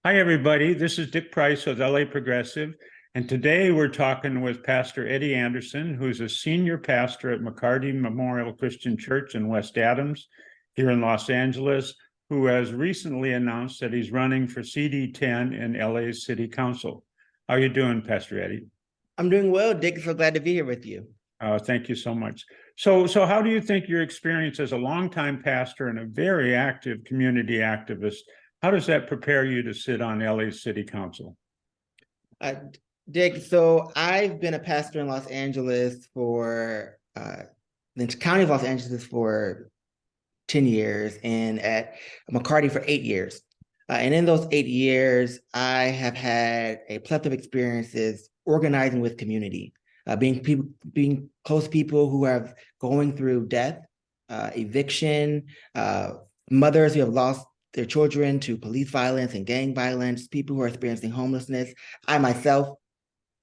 Hi, everybody. This is Dick Price with LA Progressive. And today we're talking with Pastor Eddie Anderson, who's a senior pastor at McCarty Memorial Christian Church in West Adams here in Los Angeles, who has recently announced that he's running for CD10 in LA's City Council. How are you doing, Pastor Eddie? I'm doing well, Dick. So glad to be here with you. Thank you so much. So how do you think your experience as a longtime pastor and a very active community activist, how does that prepare you to sit on LA's City Council? Dick, so I've been a pastor in Los Angeles for the county of Los Angeles for 10 years and at McCarty for 8 years. And in those 8 years, I have had a plethora of experiences organizing with community, being close to people who are going through death, eviction, mothers who have lost their children to police violence and gang violence, people who are experiencing homelessness. I myself,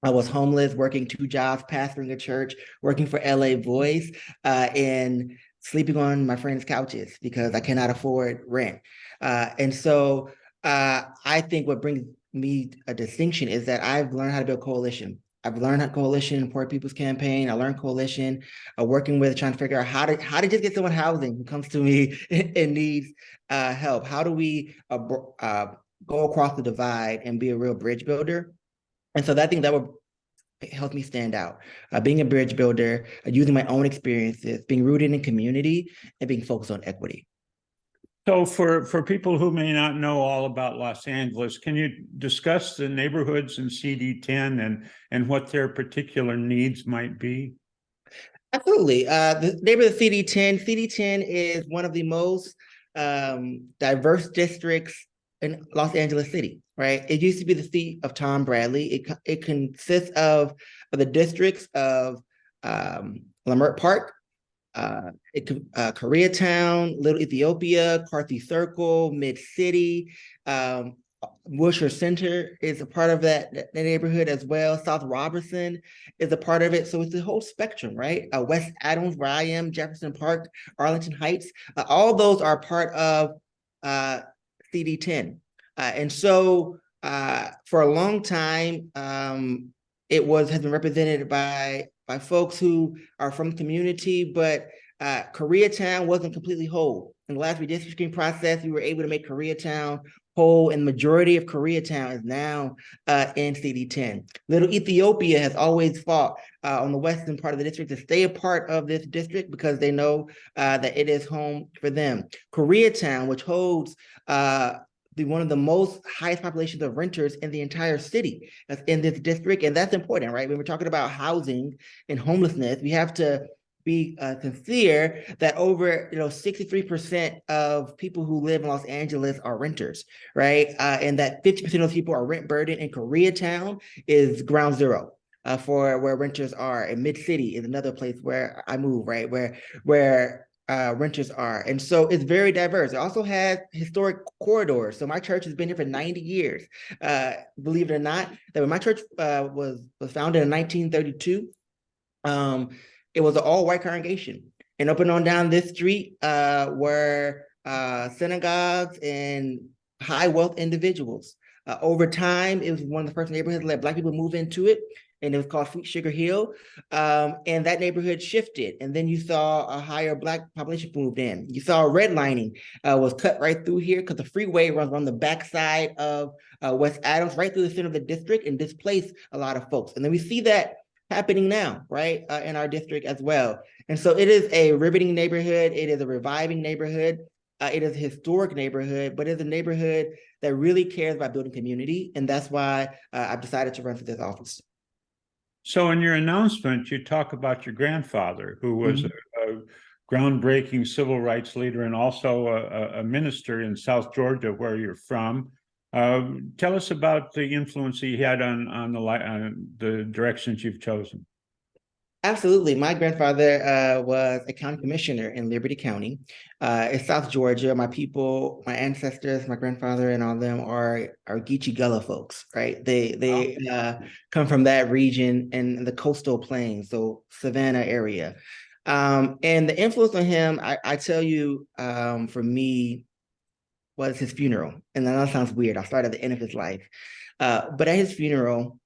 I was homeless, working 2 jobs, pastoring a church, working for LA Voice, and sleeping on my friends' couches because I cannot afford rent. And so I think what brings me a distinction is that I've learned how to build coalition. I've learned how coalition in Poor People's Campaign. I learned coalition working with trying to figure out how to just get someone housing who comes to me and needs help. How do we go across the divide and be a real bridge builder? And so I think that would help me stand out. Being a bridge builder, using my own experiences, being rooted in community, and being focused on equity. So for people who may not know all about Los Angeles, can you discuss the neighborhoods in CD10 and what their particular needs might be? Absolutely. The neighborhood CD10 is one of the most diverse districts in Los Angeles City, right? It used to be the seat of Tom Bradley. It consists of the districts of Leimert Park, Koreatown, Little Ethiopia, Carthy Circle, Mid City, Wilshire Center is a part of that neighborhood as well. South Robertson is a part of it. So it's the whole spectrum, right? West Adams, where I am, Jefferson Park, Arlington Heights, all those are part of CD10. And so for a long time, has been represented by folks who are from the community, but Koreatown wasn't completely whole. In the last redistricting process, we were able to make Koreatown whole, and the majority of Koreatown is now in CD10. Little Ethiopia has always fought on the western part of the district to stay a part of this district because they know that it is home for them. Koreatown, which holds one of the most highest populations of renters in the entire city that's in this district. And that's important, right? When we're talking about housing and homelessness, we have to be sincere that over 63% of people who live in Los Angeles are renters, right? And that 50% of those people are rent burdened, and Koreatown is ground zero for where renters are. And Mid City is another place where I move, right? Where renters are. And so it's very diverse. It also has historic corridors. So my church has been here for 90 years. Believe it or not, that when my church was founded in 1932, it was an all-white congregation. And up and on down this street were synagogues and high-wealth individuals. Over time, it was one of the first neighborhoods to let Black people move into it, and it was called Sweet Sugar Hill. And that neighborhood shifted. And then you saw a higher Black population moved in. You saw redlining was cut right through here because the freeway runs on the backside of West Adams, right through the center of the district, and displaced a lot of folks. And then we see that happening now, right, in our district as well. And so it is a riveting neighborhood. It is a reviving neighborhood. It is a historic neighborhood, but it's a neighborhood that really cares about building community. And that's why I've decided to run for this office. So in your announcement, you talk about your grandfather, who was a groundbreaking civil rights leader and also a minister in South Georgia, where you're from. Tell us about the influence he had on the directions you've chosen. Absolutely. My grandfather was a county commissioner in Liberty County. In South Georgia, my people, my ancestors, my grandfather and all of them are Geechee Gullah folks, right? They come from that region and the coastal plains, so Savannah area. And the influence on him, I tell you, for me, was his funeral. And that sounds weird. I'll start at the end of his life. But at his funeral,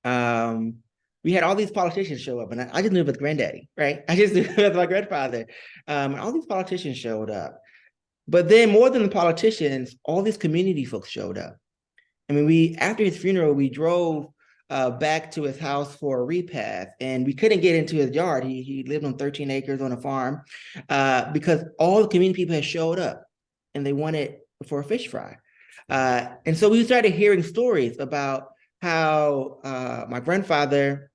we had all these politicians show up, and I just knew it was granddaddy, right? I just knew it was my grandfather. All these politicians showed up. But then more than the politicians, all these community folks showed up. I mean, after his funeral, we drove back to his house for a repast, and we couldn't get into his yard. He lived on 13 acres on a farm because all the community people had showed up, and they wanted for a fish fry. And so we started hearing stories about how my grandfather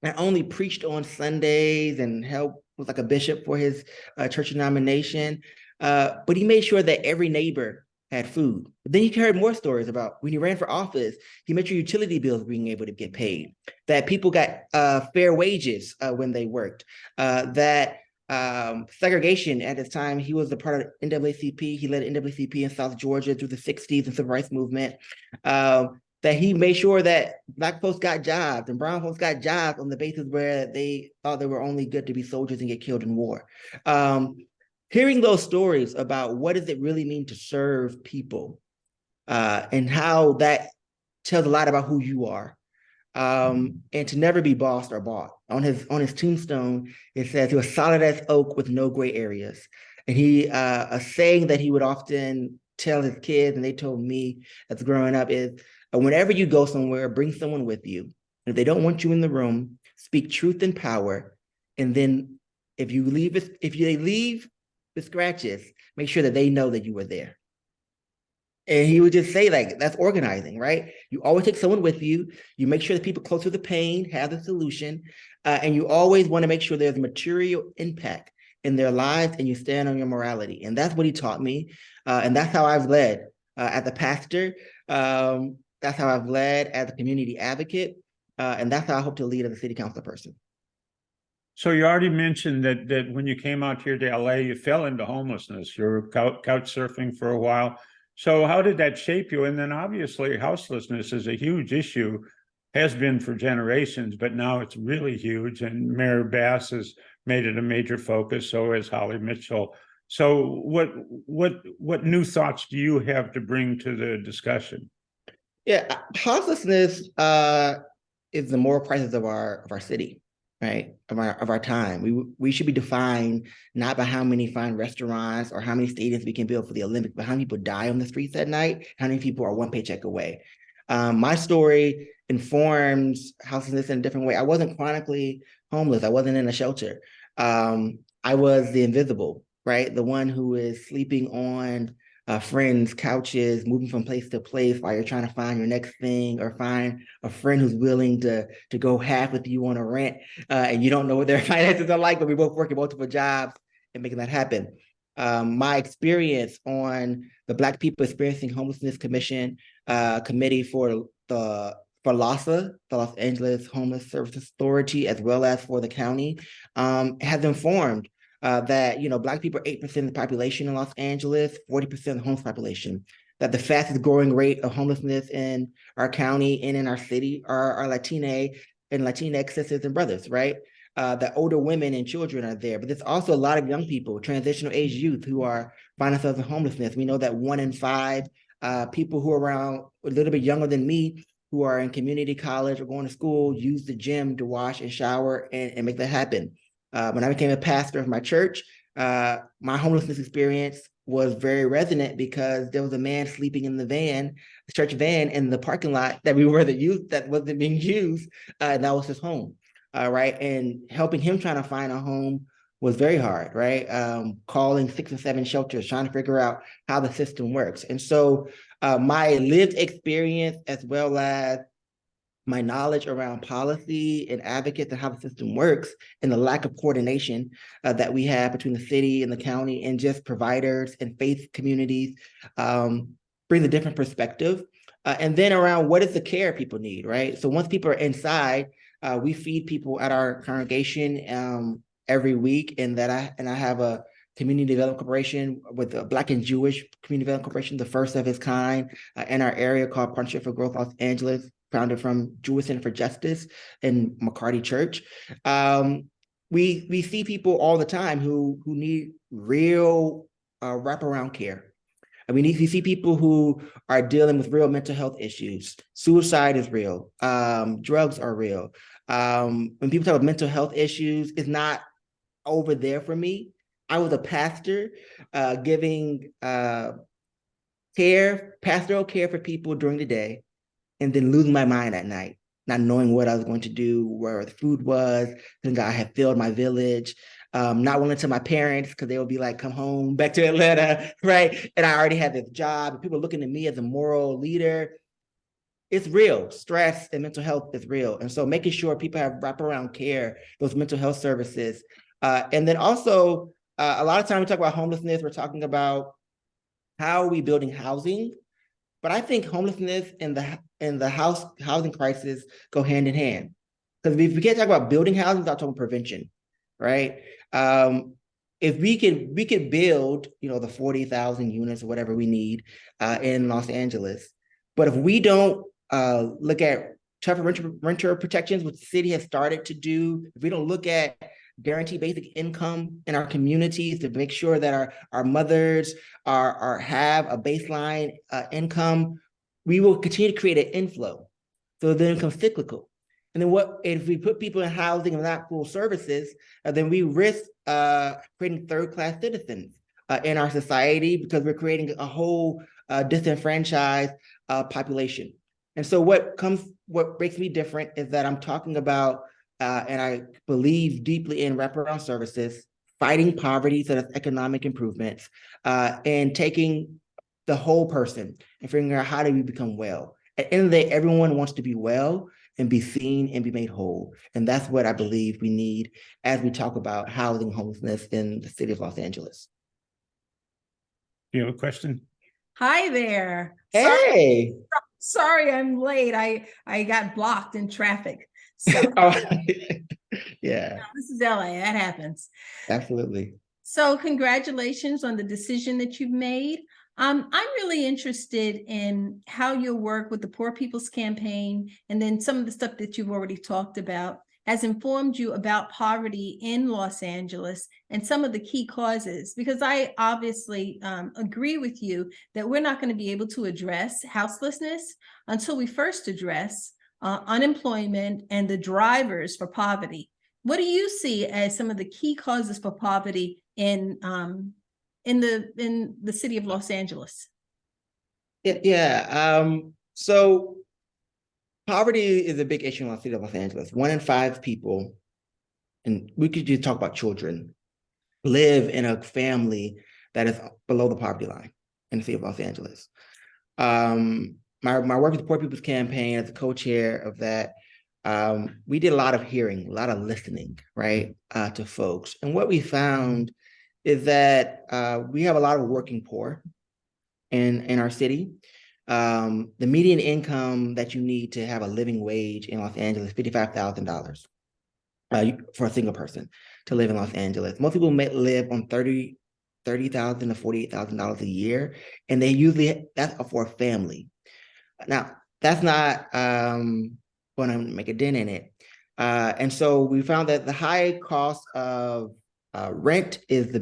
not only preached on Sundays and helped was like a bishop for his church denomination, but he made sure that every neighbor had food. But then you heard more stories about when he ran for office, he made sure utility bills being able to get paid, that people got fair wages when they worked, that segregation at his time, he was a part of NAACP. He led NAACP in South Georgia through the 60s and civil rights movement. That he made sure that Black folks got jobs and brown folks got jobs on the basis where they thought they were only good to be soldiers and get killed in war. Hearing those stories about what does it really mean to serve people and how that tells a lot about who you are, and to never be bossed or bought. On his tombstone, it says he was solid as oak with no gray areas. And a saying that he would often tell his kids, and they told me as growing up, is whenever you go somewhere, bring someone with you. And if they don't want you in the room, speak truth and power. And then if they leave with scratches, make sure that they know that you were there. And he would just say, like, that's organizing, right? You always take someone with you. You make sure that people close to the pain have the solution. And you always want to make sure there's material impact in their lives, and you stand on your morality. And that's what he taught me. And that's how I've led as a pastor. That's how I've led as a community advocate. And that's how I hope to lead as a city council person. So you already mentioned that when you came out here to LA, you fell into homelessness. You were couch surfing for a while. So how did that shape you? And then obviously houselessness is a huge issue, has been for generations, but now it's really huge. And Mayor Bass has made it a major focus. So has Holly Mitchell. So what new thoughts do you have to bring to the discussion? Yeah, houselessness is the moral crisis of our city, right? Of our time. We should be defined not by how many fine restaurants or how many stadiums we can build for the Olympics, but how many people die on the streets at night, how many people are one paycheck away. My story informs houselessness in a different way. I wasn't chronically homeless. I wasn't in a shelter. I was the invisible, right? The one who is sleeping on friends' couches, moving from place to place while you're trying to find your next thing, or find a friend who's willing to go half with you on a rent, and you don't know what their finances are like, but we both working multiple jobs and making that happen. My experience on the Black People Experiencing Homelessness Commission committee for LAHSA, the Los Angeles Homeless Services Authority, as well as for the county, has informed that, Black people are 8% of the population in Los Angeles, 40% of the homeless population, that the fastest growing rate of homelessness in our county and in our city are our Latina and Latinx sisters and brothers, right? That older women and children are there, but there's also a lot of young people, transitional age youth, who are finding themselves in homelessness. We know that 1 in 5 people who are around a little bit younger than me, who are in community college or going to school, use the gym to wash and shower and make that happen. When I became a pastor of my church, my homelessness experience was very resonant because there was a man sleeping in the church van in the parking lot that wasn't being used, and that was his home, right? And helping him trying to find a home was very hard, right? Calling 6 or 7 shelters, trying to figure out how the system works. And so my lived experience, as well as my knowledge around policy and advocates and how the system works, and the lack of coordination that we have between the city and the county and just providers and faith communities, brings a different perspective. And then around what is the care people need, right? So once people are inside, we feed people at our congregation every week, and I have a community development corporation with a Black and Jewish community development corporation, the first of its kind in our area, called Partnership for Growth Los Angeles, founded from Jewish Center for Justice and McCarty Church. We see people all the time who need real wraparound care. And we need to see people who are dealing with real mental health issues. Suicide is real. Drugs are real. When people talk about mental health issues, it's not over there for me. I was a pastor giving pastoral care for people during the day, and then losing my mind at night, not knowing what I was going to do, where the food was. Then I had failed my village. Not willing to tell my parents because they would be like, come home back to Atlanta, right? And I already had this job, and people looking at me as a moral leader. It's real. Stress and mental health is real. And so making sure people have wraparound care, those mental health services. And then also, a lot of times we talk about homelessness, we're talking about how are we building housing? But I think homelessness and the housing crisis go hand in hand. Because if we can't talk about building housing without talking prevention, right? If we could build, the 40,000 units or whatever we need in Los Angeles, but if we don't look at tougher renter protections, which the city has started to do, if we don't look at guarantee basic income in our communities to make sure that our mothers have a baseline income, we will continue to create an inflow. So then it becomes cyclical. And then what if we put people in housing and not full services, then we risk creating third-class citizens in our society because we're creating a whole disenfranchised population. And so what makes me different is that I'm talking about, and I believe deeply in wraparound services, fighting poverty, so that's economic improvements, and taking the whole person and figuring out how do we become well. At the end of the day, everyone wants to be well and be seen and be made whole. And that's what I believe we need as we talk about housing homelessness in the city of Los Angeles. You have a question? Hi there. Hey. Sorry I'm late. I got blocked in traffic. So yeah, this is LA. That happens. Absolutely. So congratulations on the decision that you've made. I'm really interested in how your work with the Poor People's Campaign and then some of the stuff that you've already talked about has informed you about poverty in Los Angeles and some of the key causes, because I obviously agree with you that we're not going to be able to address houselessness until we first address unemployment and the drivers for poverty. What do you see as some of the key causes for poverty in the city of Los Angeles? So poverty is a big issue in the city of Los Angeles. 1 in 5 people, and we could just talk about children, live in a family that is below the poverty line in the city of Los Angeles. My work with the Poor People's Campaign as a co-chair of that, we did a lot of hearing, a lot of listening, right, to folks. And what we found is that we have a lot of working poor in our city. The median income that you need to have a living wage in Los Angeles, $55,000 for a single person to live in Los Angeles. Most people may live on $30,000 to $48,000 a year, and that's for a family. Now, that's not going to make a dent in it. And so we found that the high cost of rent is the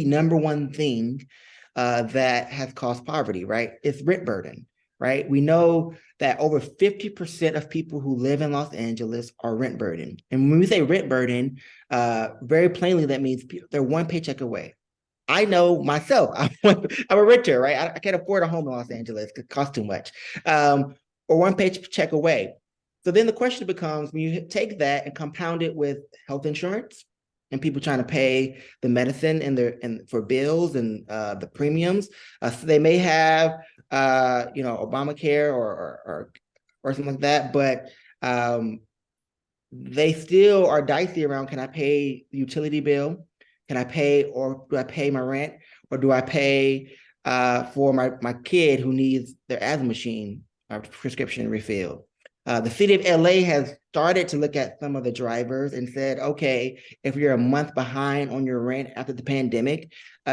number one thing that has caused poverty, right? It's rent burden, right? We know that over 50% of people who live in Los Angeles are rent burden. And when we say rent burden, very plainly, that means they're one paycheck away. I know myself, I'm a renter, right? I can't afford a home in Los Angeles because it costs too much, or one paycheck away. So then the question becomes, when you take that and compound it with health insurance and people trying to pay the medicine and for bills and the premiums, so they may have Obamacare or something like that, but they still are dicey around, can I pay the utility bill? Can I pay, or do I pay my rent, or do I pay for my kid who needs their asthma machine or prescription refilled? The city of LA has started to look at some of the drivers and said, okay, if you're a month behind on your rent after the pandemic,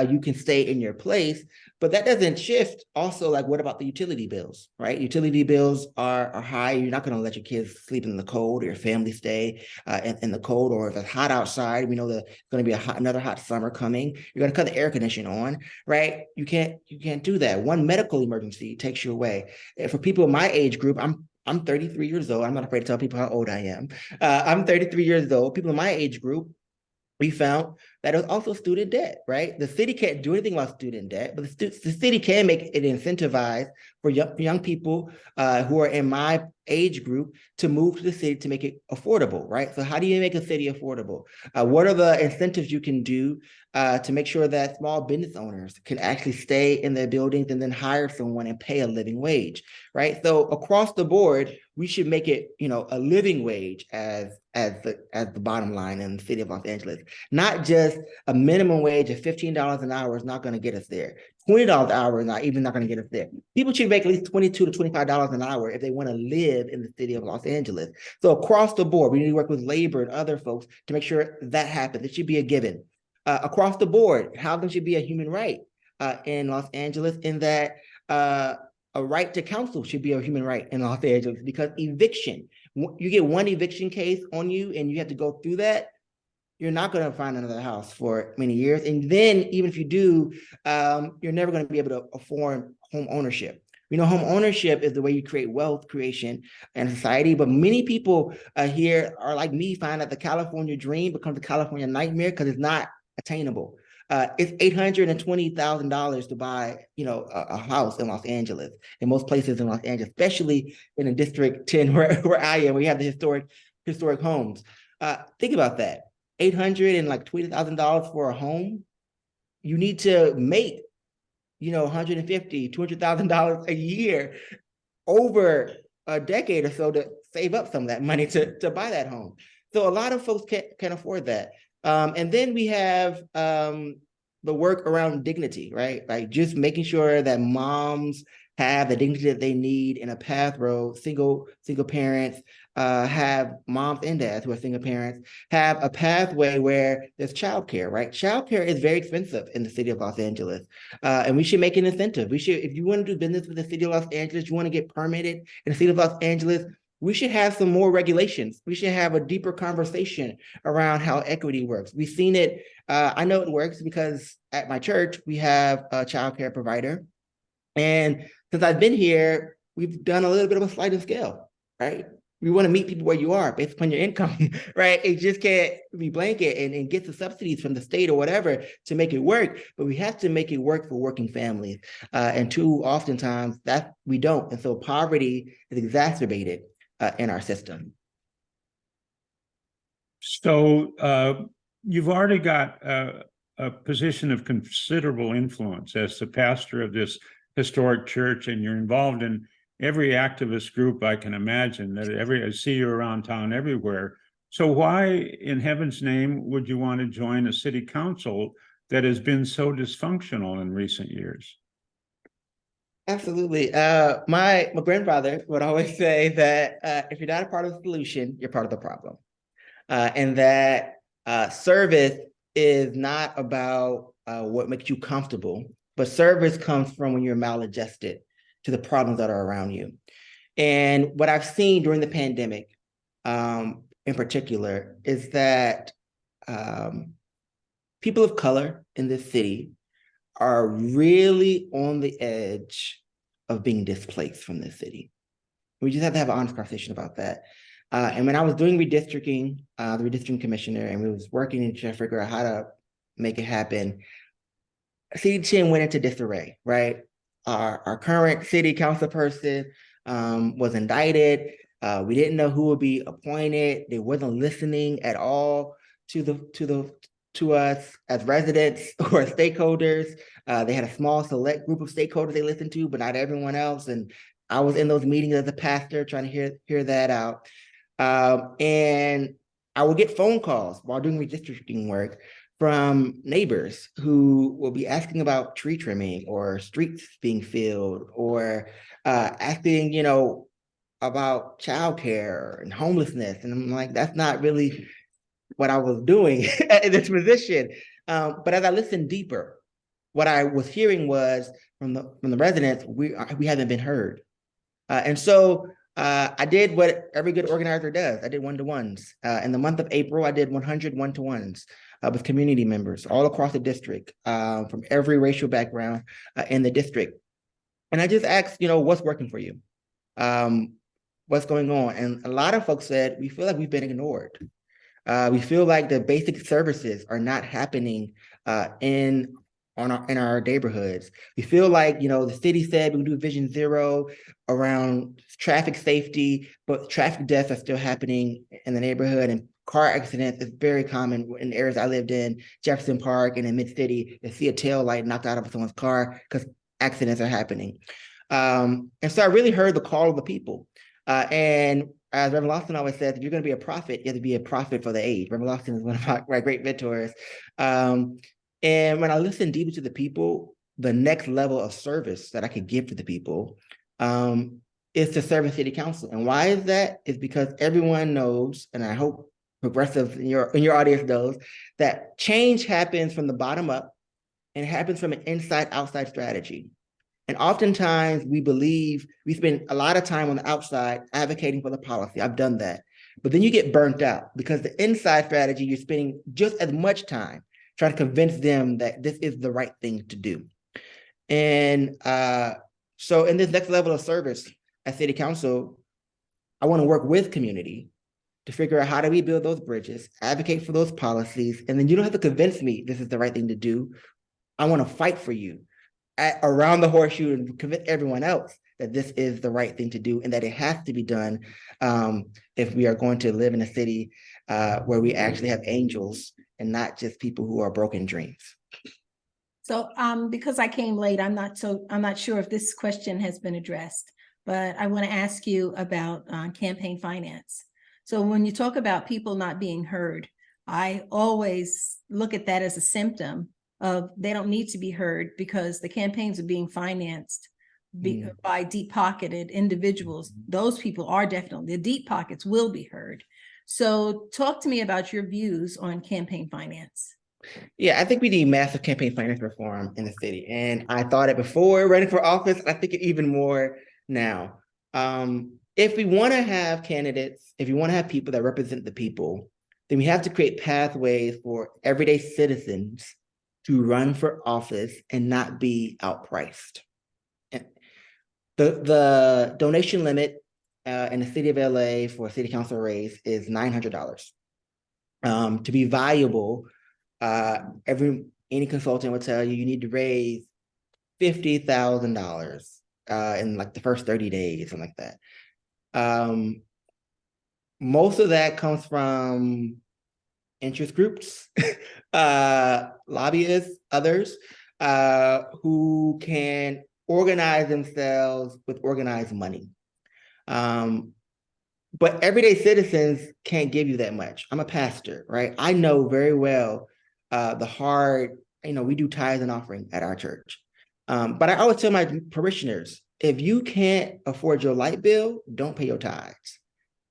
you can stay in your place. But that doesn't shift also, like, what about the utility bills, right? Utility bills are high. You're not going to let your kids sleep in the cold, or your family stay in the cold, or if it's hot outside, we know that it's going to be another hot summer coming. You're going to cut the air conditioning on, right? You can't do that. One medical emergency takes you away. And for people in my age group, I'm 33 years old. I'm not afraid to tell people how old I am. I'm 33 years old. People in my age group, we found that it was also student debt, right? The city can't do anything about student debt, but the city can make it incentivized for young people who are in my age group to move to the city to make it affordable, right? So how do you make a city affordable? What are the incentives you can do to make sure that small business owners can actually stay in their buildings and then hire someone and pay a living wage, right? So across the board, we should make it, a living wage as the bottom line in the city of Los Angeles. Not just a minimum wage of $15 an hour is not going to get us there. $20 an hour is not going to get us there. People should make at least $22 to $25 an hour if they want to live in the city of Los Angeles. So across the board, we need to work with labor and other folks to make sure that happens. It should be a given. Across the board, housing should be a human right in Los Angeles, in that a right to counsel should be a human right in Los Angeles, because eviction, you get one eviction case on you and you have to go through that, you're not going to find another house for many years. And then even if you do, you're never going to be able to afford home ownership. We know home ownership is the way you create wealth creation in society, but many people here are like me, find that the California dream becomes the California nightmare because it's not attainable. It's $820,000 to buy, a house in Los Angeles, in most places in Los Angeles, especially in a District 10 where I am, where you have the historic homes. Think about that. $820,000 for a home. You need to make, $150,000, $200,000 a year over a decade or so to save up some of that money to buy that home. So a lot of folks can't afford that. And then we have the work around dignity, right? Like just making sure that moms have the dignity that they need in a path road. Single parents have moms and dads who are single parents have a pathway where there's childcare, right? Childcare is very expensive in the city of Los Angeles, and we should make an incentive. We should, if you want to do business with the city of Los Angeles, you want to get permitted in the city of Los Angeles, we should have some more regulations. We should have a deeper conversation around how equity works. We've seen it. I know it works because at my church, we have a childcare provider. And since I've been here, we've done a little bit of a sliding scale, right? We want to meet people where you are based upon your income, right? It just can't be blanket and get the subsidies from the state or whatever to make it work, but we have to make it work for working families. And too oftentimes that we don't. And so poverty is exacerbated in our system. So you've already got a position of considerable influence as the pastor of this historic church, and you're involved in every activist group I can imagine. I see you around town everywhere. So why in heaven's name would you want to join a city council that has been so dysfunctional in recent years? Absolutely. My grandfather would always say that if you're not a part of the solution, you're part of the problem. And that service is not about what makes you comfortable, but service comes from when you're maladjusted to the problems that are around you. And what I've seen during the pandemic, in particular, is that people of color in this city are really on the edge of being displaced from this city. We just have to have an honest conversation about that. And when I was doing redistricting, the redistricting commissioner, and we was working and trying to figure out how to make it happen, City 10 went into disarray, right? Our current city council person was indicted. We didn't know who would be appointed. They wasn't listening at all to us as residents or stakeholders. They had a small select group of stakeholders they listened to, but not everyone else. And I was in those meetings as a pastor trying to hear that out. And I would get phone calls while doing redistricting work from neighbors who will be asking about tree trimming or streets being filled, or asking, about childcare and homelessness. And I'm like, that's not really what I was doing in this position. But as I listened deeper, what I was hearing was from the residents, we haven't been heard. And so I did what every good organizer does. I did one-to-ones. In the month of April, I did 100 one-to-ones with community members all across the district, from every racial background in the district. And I just asked, what's working for you? What's going on? And a lot of folks said, we feel like we've been ignored. We feel like the basic services are not happening in our neighborhoods. We feel like, the city said we do Vision Zero around traffic safety, but traffic deaths are still happening in the neighborhood, and car accidents is very common in the areas I lived in, Jefferson Park and in Mid-City, to see a tail light knocked out of someone's car because accidents are happening. And so I really heard the call of the people. And as Reverend Lawson always says, if you're going to be a prophet, you have to be a prophet for the age. Reverend Lawson is one of my great mentors. And when I listen deeply to the people, the next level of service that I could give to the people is to serve in city council. And why is that? It's because everyone knows, and I hope progressives in your audience knows, that change happens from the bottom up and it happens from an inside-outside strategy. And oftentimes we spend a lot of time on the outside advocating for the policy. I've done that. But then you get burnt out because the inside strategy, you're spending just as much time trying to convince them that this is the right thing to do. And so in this next level of service at City Council, I want to work with community to figure out how do we build those bridges, advocate for those policies, and then you don't have to convince me this is the right thing to do. I want to fight for you around the horseshoe and convince everyone else that this is the right thing to do and that it has to be done if we are going to live in a city where we actually have angels and not just people who are broken dreams. So because I came late, I'm not sure if this question has been addressed, but I want to ask you about campaign finance. So when you talk about people not being heard, I always look at that as a symptom of they don't need to be heard because the campaigns are being financed by deep-pocketed individuals. Those people are definitely, the deep pockets will be heard. So talk to me about your views on campaign finance. Yeah, I think we need massive campaign finance reform in the city. And I thought it before running for office. I think it even more now. If we want to have candidates, if you want to have people that represent the people, then we have to create pathways for everyday citizens to run for office and not be outpriced. The donation limit in the city of LA for a city council race is $900. To be viable, any consultant would tell you you need to raise $50,000 in like the first 30 days, something like that. Most of that comes from interest groups, lobbyists, others who can organize themselves with organized money. But everyday citizens can't give you that much. I'm a pastor, right? I know very well the hard, we do tithes and offering at our church. But I always tell my parishioners, if you can't afford your light bill, don't pay your tithes.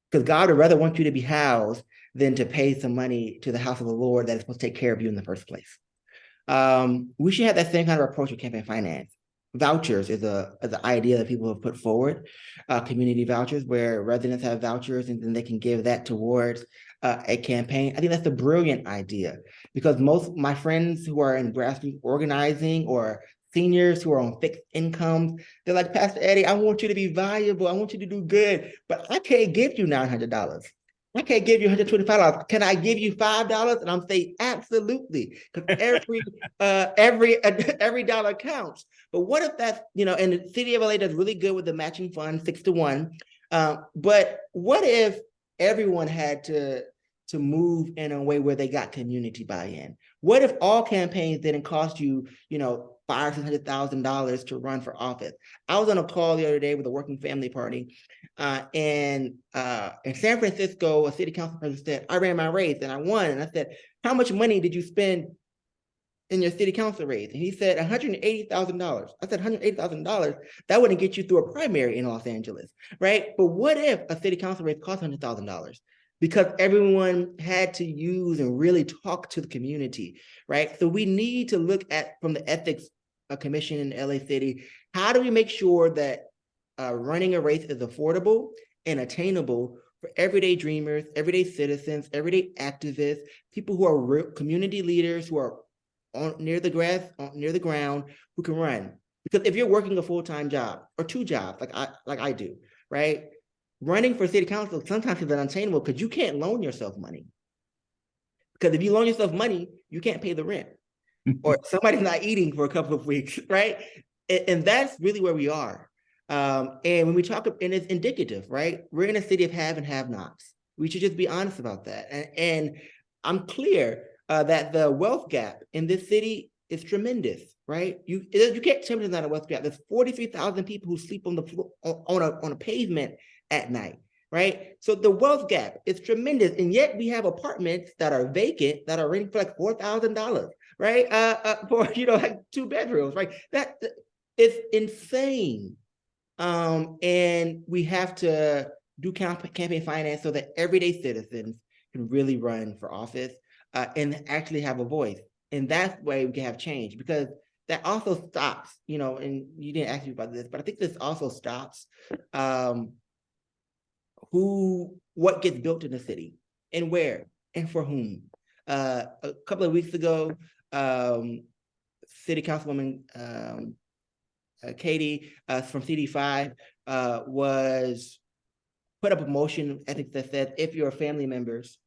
Because God would rather want you to be housed than to pay some money to the house of the Lord that is supposed to take care of you in the first place. We should have that same kind of approach with campaign finance. Vouchers is an idea that people have put forward, community vouchers where residents have vouchers and then they can give that towards a campaign. I think that's a brilliant idea because most of my friends who are in grassroots organizing or seniors who are on fixed incomes, they're like, Pastor Eddie, I want you to be valuable. I want you to do good, but I can't give you $900. I can't give you $125. Can I give you $5? And I'm saying absolutely, because every dollar counts. But what if that's, and the city of LA does really good with the matching fund, 6-to-1. But what if everyone had to move in a way where they got community buy-in? What if all campaigns didn't cost you, $500,000 to run for office? I was on a call the other day with a working family party, and in San Francisco, a city council person said, I ran my race and I won. And I said, how much money did you spend in your city council race? And he said, $180,000. I said, $180,000, that wouldn't get you through a primary in Los Angeles, right? But what if a city council race cost $100,000? because everyone had to use and really talk to the community, right? So we need to look at, from the ethics commission in LA City, how do we make sure that running a race is affordable and attainable for everyday dreamers, everyday citizens, everyday activists, people who are real community leaders, who are near the ground, who can run. Because if you're working a full-time job or 2 jobs, like I do, right? Running for city council sometimes is unattainable because you can't loan yourself money. Because if you loan yourself money, you can't pay the rent, or somebody's not eating for a couple of weeks, right? And that's really where we are. And when we talk, and it's indicative, right? We're in a city of have and have-nots. We should just be honest about that. And I'm clear that the wealth gap in this city is tremendous, right? You can't tell me there's not a wealth gap. There's 43,000 people who sleep on the floor, on a pavement at night, right? So the wealth gap is tremendous, and yet we have apartments that are vacant that are renting for like $4,000, right? For like 2 bedrooms, right? That is insane. And we have to do campaign finance so that everyday citizens can really run for office and actually have a voice. And that's why we can have change, because that also stops, and you didn't ask me about this, but I think this also stops what gets built in the city and where and for whom. A couple of weeks ago, City Councilwoman Katie from CD5 was put up a motion, I think, that says if your family members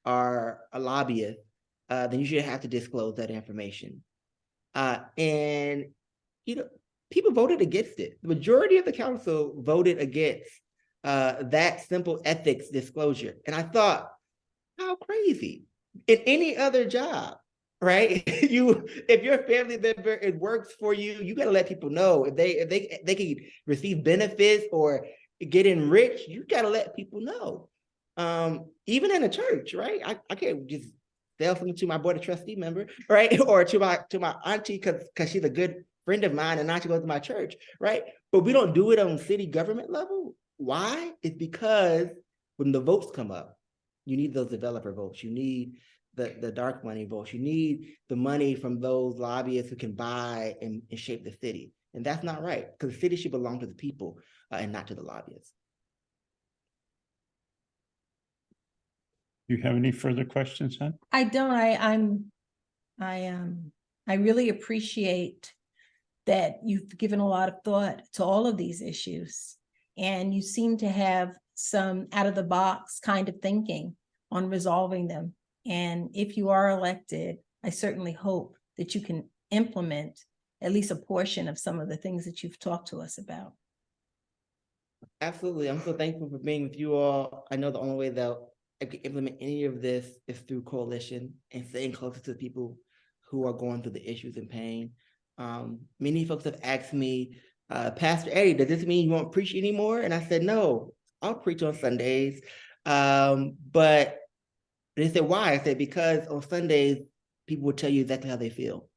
are a lobbyist, then you should have to disclose that information. And people voted against it. The majority of the council voted against that simple ethics disclosure. And I thought, how crazy. In any other job, right? If your family member, it works for you, you got to let people know. If they can receive benefits or get enriched, you got to let people know. Even in a church, right? I can't just tell something to my board of trustee member, right? Or to my auntie because she's a good friend of mine and now she goes to my church, right? But we don't do it on city government level. Why? It's because when the votes come up, you need those developer votes. You need the dark money votes. You need the money from those lobbyists who can buy and shape the city. And that's not right, because the city should belong to the people and not to the lobbyists. You have any further questions, Hutt? I don't. I really appreciate that you've given a lot of thought to all of these issues, and you seem to have some out of the box kind of thinking on resolving them. And if you are elected, I certainly hope that you can implement at least a portion of some of the things that you've talked to us about. Absolutely. I'm so thankful for being with you all. I know the only way that I can implement any of this is through coalition and staying closer to the people who are going through the issues and pain. Many folks have asked me, Pastor Eddie, does this mean you won't preach anymore? And I said, no, I'll preach on Sundays. But they said, why? I said, because on Sundays, people will tell you exactly how they feel.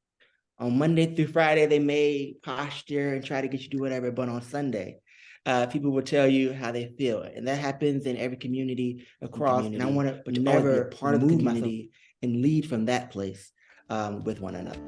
On Monday through Friday, they may posture and try to get you to do whatever, but on Sunday, people will tell you how they feel. And that happens in every community across. And I want to never part of the community and lead from that place with one another.